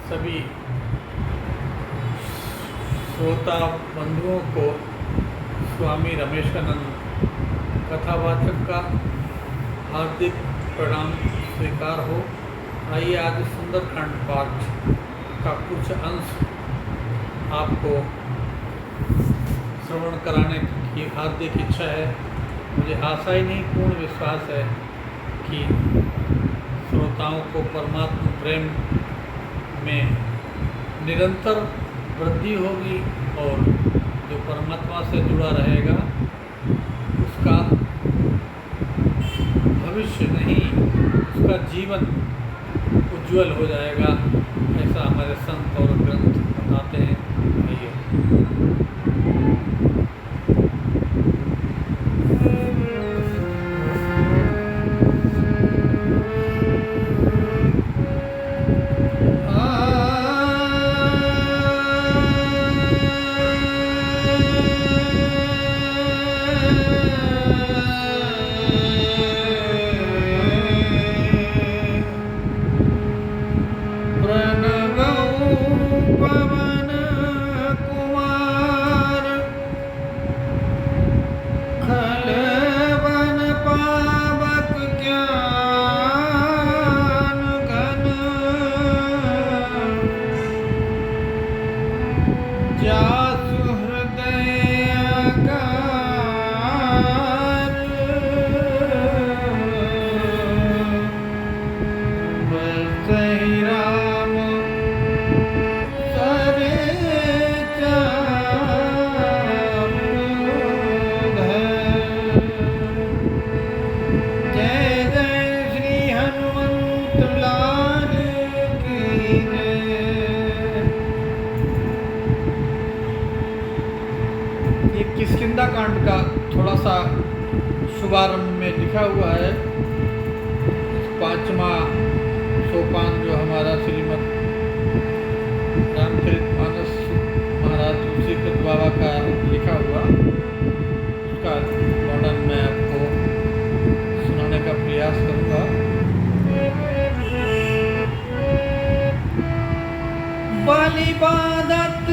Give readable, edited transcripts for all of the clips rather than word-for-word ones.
सभी श्रोता बंधुओं को स्वामी रमेशानंद कथावाचक का हार्दिक प्रणाम स्वीकार हो। आइए आज सुंदरकांड पाठ का कुछ अंश आपको श्रवण कराने की हार्दिक इच्छा है। मुझे आशा ही नहीं, पूर्ण विश्वास है कि श्रोताओं को परमात्मा प्रेम में निरंतर वृद्धि होगी और जो परमात्मा से जुड़ा रहेगा उसका भविष्य नहीं, उसका जीवन उज्जवल हो जाएगा, ऐसा हमारे संत और ग्रंथ बताते हैं। आइए किष्किंधा कांड का थोड़ा सा शुभारंभ में लिखा हुआ है। पांचवा सोपान जो हमारा श्रीमद रामचरितमानस महाराज तुलसीकृत बाबा का लिखा हुआ, उसका वर्णन मैं आपको सुनाने का प्रयास करूँगा। बलिबादत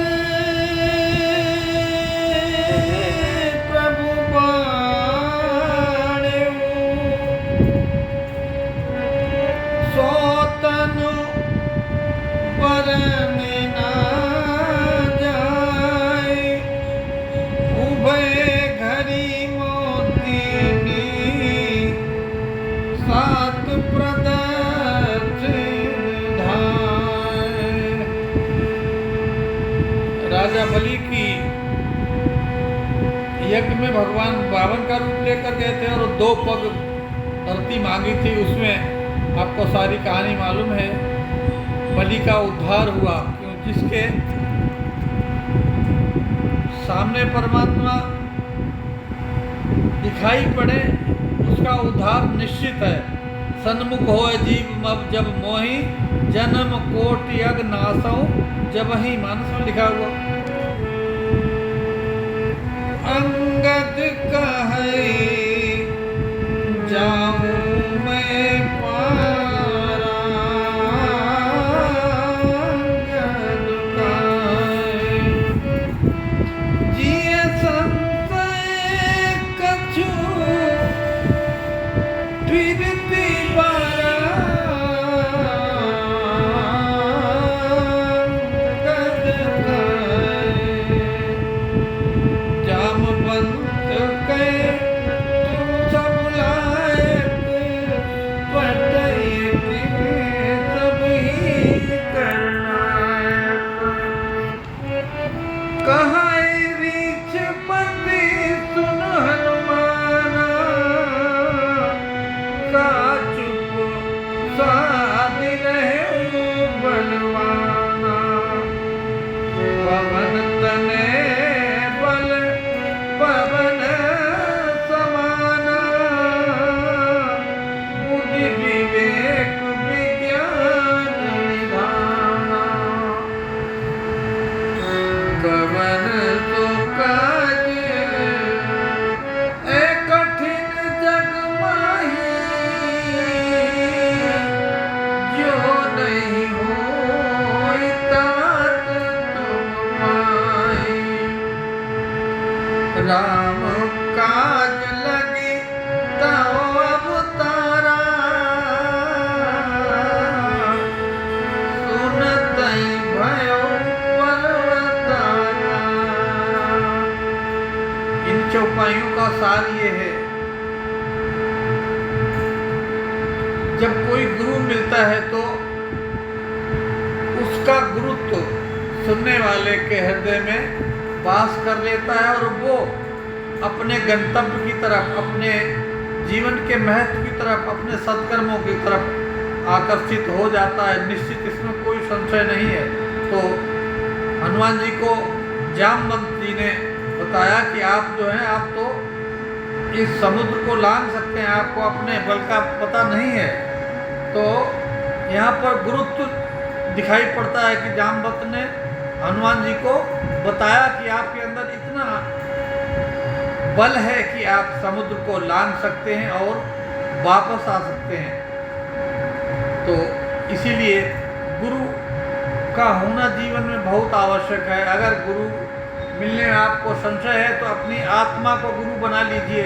राजा बलि की यज्ञ में भगवान बावन का रूप लेकर गए थे और 2 पग धरती मांगी थी। उसमें आपको सारी कहानी मालूम है। बलि का उद्धार हुआ, जिसके सामने परमात्मा दिखाई पड़े उसका उद्धार निश्चित है। सन्मुख हो जीव मब जब मोहि, जन्म कोट यज्ञ नासौ जब ही, मानस में लिखा हुआ। अंगद कहे जाऊं मैं पारा, अंगद कहे जिए संशय कछु फिरती बारा, राम काज लगी तव अवतारा, सुनतई भयो पर्वतारा। इन चौपाइयों का सार ये है, जब कोई गुरु मिलता है तो उसका गुरुत्व सुनने वाले के हृदय में वास कर लेता है और वो अपने गंतव्य की तरफ, अपने जीवन के महत्व की तरफ, अपने सत्कर्मों की तरफ आकर्षित हो जाता है। निश्चित इसमें कोई संशय नहीं है। तो हनुमान जी को जामवंत जी ने बताया कि आप जो हैं, आप तो इस समुद्र को लांघ सकते हैं, आपको अपने बल का पता नहीं है। तो यहाँ पर गुरुत्व दिखाई पड़ता है कि जामवंत ने हनुमान जी को बताया कि आपके अंदर इतना बल है कि आप समुद्र को लांघ सकते हैं और वापस आ सकते हैं। तो इसीलिए गुरु का होना जीवन में बहुत आवश्यक है। अगर गुरु मिलने में आपको संशय है तो अपनी आत्मा को गुरु बना लीजिए।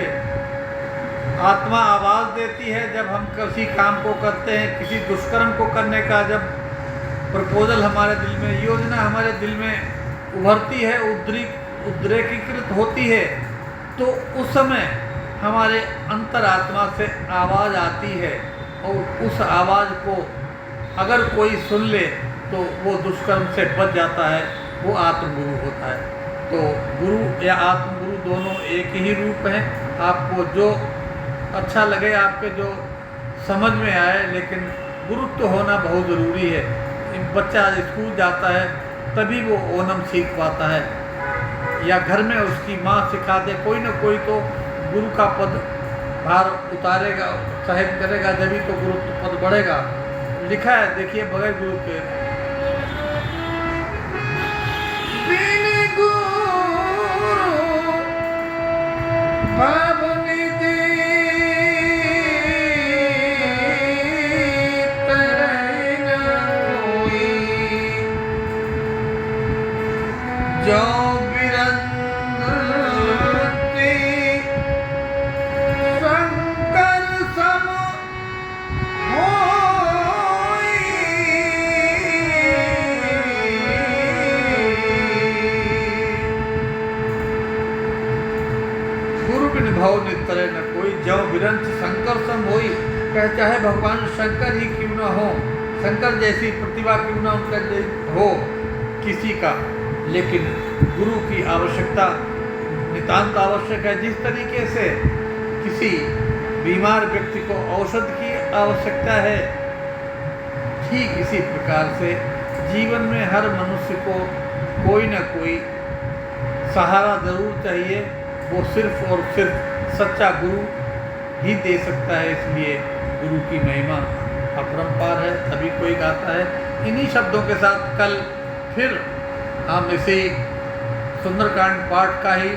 आत्मा आवाज़ देती है जब हम किसी काम को करते हैं, किसी दुष्कर्म को करने का जब प्रपोजल हमारे दिल में, योजना हमारे दिल में उभरती है, उद्रेकीकृत होती है, तो उस समय हमारे अंतरात्मा से आवाज़ आती है और उस आवाज़ को अगर कोई सुन ले तो वो दुष्कर्म से बच जाता है, वो आत्मगुरु होता है। तो गुरु या आत्मगुरु दोनों एक ही रूप हैं। आपको जो अच्छा लगे, आपके जो समझ में आए, लेकिन गुरुत्व होना बहुत ज़रूरी है। बच्चा स्कूल जाता है तभी वो ओनम सीख पाता है, या घर में उसकी माँ सिखा दे, कोई ना कोई तो गुरु का पद भार उतारेगा, सहन करेगा, जभी तो गुरुत्व पद बढ़ेगा। लिखा है, देखिए, बगैर गुरु के जो बिरंती शंकर सम होई, गुरु बिन भव नितरे न कोई, जो बिरंत शंकर सम होई। कह चाहे भगवान शंकर ही क्यों न हो, शंकर जैसी प्रतिभा क्यों न उनका हो किसी का, लेकिन गुरु की आवश्यकता नितांत आवश्यक है। जिस तरीके से किसी बीमार व्यक्ति को औषध की आवश्यकता है, ठीक इसी प्रकार से जीवन में हर मनुष्य को कोई न कोई सहारा जरूर चाहिए। वो सिर्फ और सिर्फ सच्चा गुरु ही दे सकता है। इसलिए गुरु की महिमा अपरंपार है, सभी कोई गाता है। इन्हीं शब्दों के साथ कल फिर हम इसी सुंदरकांड पाठ का ही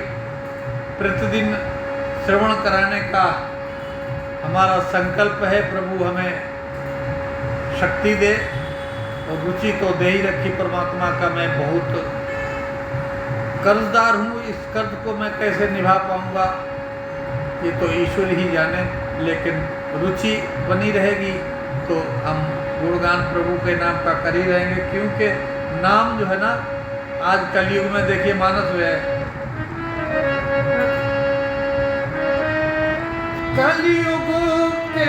प्रतिदिन श्रवण कराने का हमारा संकल्प है। प्रभु हमें शक्ति दे, और रुचि तो दे ही रखी परमात्मा का। मैं बहुत कर्जदार हूँ, इस कर्ज को मैं कैसे निभा पाऊँगा ये तो ईश्वर ही जाने, लेकिन रुचि बनी रहेगी तो हम गुणगान प्रभु के नाम का कर ही रहेंगे। क्योंकि नाम जो है ना, आज कलयुग में देखिए मानस हुआ है, कलयुग के